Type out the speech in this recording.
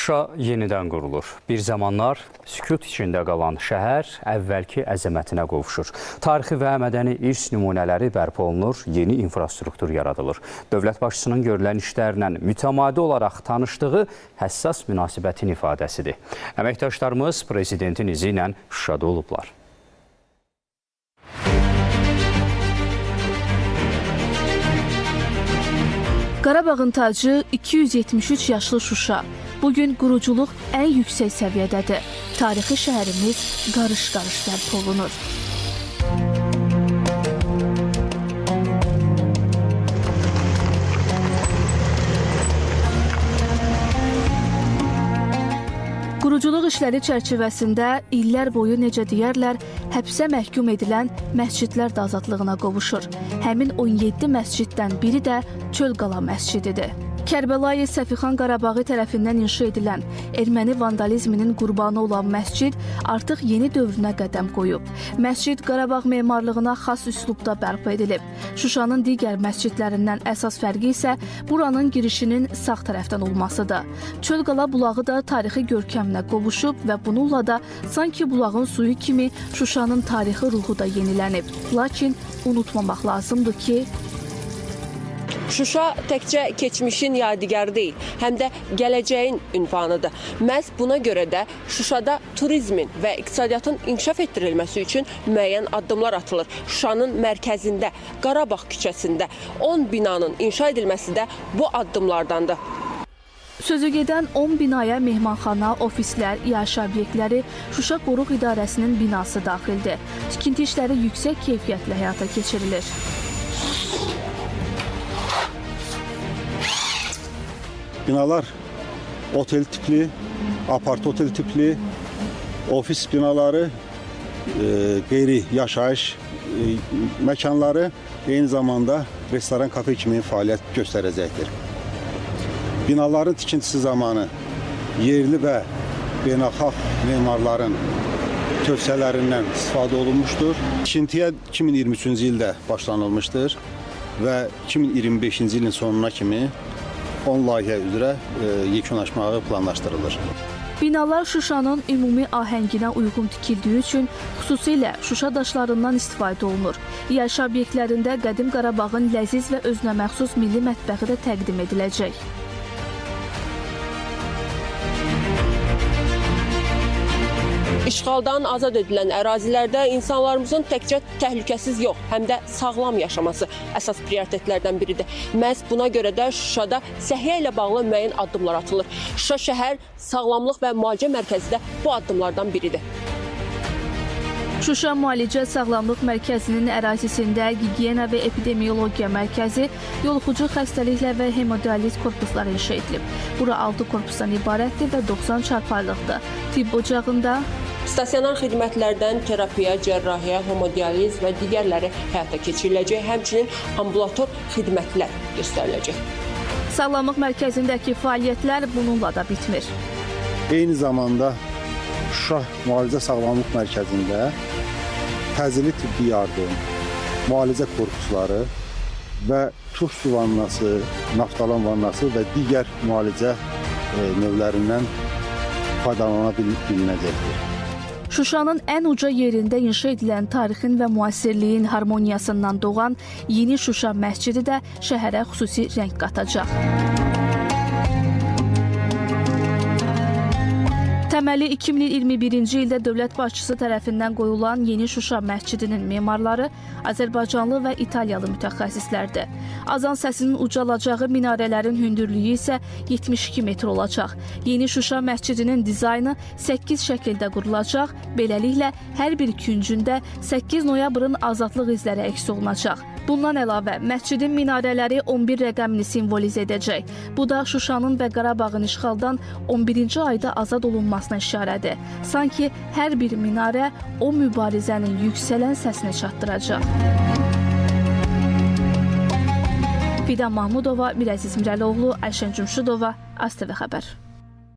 Şuşa yenidən qurulur. Bir zamanlar sükut içində qalan şəhər əvvəlki əzəmətinə qovuşur. Tarixi və mədəni irs nümunələri bərpa olunur, yeni infrastruktur yaradılır. Dövlət başçısının görülən işlərlə mütəmadi olaraq tanışdığı həssas münasibətin ifadəsidir. Əməkdaşlarımız prezidentin izi ilə Şuşada olublar. Qarabağın tacı 273 yaşlı Şuşa. Bugün quruculuq ən yüksək səviyyədədir. Tarixi şəhərimiz qarış-qarış bərpa olunur. Quruculuq işləri çərçivəsində illər boyu necə deyərlər, həbsə məhkum edilən məscidlər də azadlığına qovuşur. Həmin 17 məsciddən biri də Çölqala məscididir. Kərbəlayı Səfixan Qarabağı tərəfindən inşa edilən erməni vandalizminin qurbanı olan məscid artıq yeni dövrünə qədəm qoyub. Məscid Qarabağ memarlığına xas üslubda bərpa edilib. Şuşanın digər məscidlərindən əsas fərqi isə buranın girişinin sağ tərəfdən olmasıdır. Çölqala bulağı da tarixi görkəminə qovuşub və bununla da sanki bulağın suyu kimi Şuşanın tarixi ruhu da yenilənib. Lakin unutmamaq lazımdır ki, Şuşa təkcə keçmişin yadigarı deyil, həm də gələcəyin ünvanıdır. Məhz buna görə də Şuşada turizmin və iqtisadiyyatın inkişaf etdirilməsi üçün müəyyən addımlar atılır. Şuşanın mərkəzində, Qarabağ küçəsində 10 binanın inşa edilməsi də bu addımlardandır. Sözü gedən 10 binaya mehmanxana, ofislər, yaşayış obyektləri, Şuşa Qoruq İdarəsinin binası daxildir. Tikinti işləri yüksək keyfiyyətlə həyata keçirilir. Binalar otel tipli, apart otel tipli, ofis binaları, qeyri yaşayış məkanları, eyni zamanda restoran, kafe kimi fəaliyyət göstərəcəkdir. Binaların tikintisi zamanı yerli və beynəlxalq memarların tövsiyələrindən istifadə olunmuşdur. Tikintiyə 2023-cü ildə başlanılmışdır və 2025-ci ilin sonuna kimi 10 layihə üzrə yekunlaşmağı planlaşdırılır. Binalar Şuşanın ümumi ahənginə uyğun tikildiyi üçün xüsusilə Şuşa daşlarından istifadə olunur. Yaşayış obyektlərində qədim Qarabağın ləziz və özünəməxsus milli mətbəxi də təqdim ediləcək. İşğaldan azad edilən ərazilərdə insanlarımızın təkcə təhlükəsiz yox, həm də sağlam yaşaması əsas prioritetlərdən biridir. Məhz buna görə də Şuşada səhiyyə ilə bağlı müəyyən addımlar atılır. Şuşa şəhər sağlamlıq və müalicə mərkəzi də bu addımlardan biridir. Şuşa Müalicə Sağlamlıq Mərkəzinin ərazisində Gigiyena və Epidemiologiya Mərkəzi, yoluxucu xəstəliklər və hemodializ korpusları inşa edilib. Bura 6 korpusdan ibarətdir və 90 çarpayılıqdır. Tibb ocağında stasionar xidmətlərdən terapiya, cərrahiyyə, hemodializ və digərləri həyata keçiriləcək, həmçinin ambulator xidmətlər göstəriləcək. Sağlamlıq mərkəzindəki fəaliyyətlər bununla da bitmir. Eyni zamanda Şuşa Müalicə Sağlamlıq Mərkəzində təcili tibbi yardım, müalicə korpusları və turş su vannası, naftalan vannası və digər müalicə növlərindən faydalana bilinəcəkdir. Şuşanın ən uca yerində inşa edilən tarixin və müasirliyin harmoniyasından doğan yeni Şuşa məscidi də şəhərə xüsusi rəng qatacaq. Təməli 2021-ci ildə dövlət başçısı tərəfindən qoyulan yeni Şuşa məscidinin memarları Azərbaycanlı və İtaliyalı mütəxəssislərdir. Azan səsinin ucalacağı minarələrin hündürlüyü isə 72 metr olacaq. Yeni Şuşa məscidinin dizaynı 8 şəkildə qurulacaq. Beləliklə, hər bir küncündə 8 noyabrın azadlıq izləri əks olunacaq. Bundan əlavə, məscidin minarələri 11 rəqəmini simvolizə edəcək. Bu da Şuşanın və Qarabağın işğaldan 11-ci ayda azad olunmasına işarədir. Sanki hər bir minarə o mübarizənin yüksələn səsini çatdıracaq. Fidan Mahmudova, Mirəziz Mirəloğlu, Ayşən Cümşüdova, AzTV Xəbər.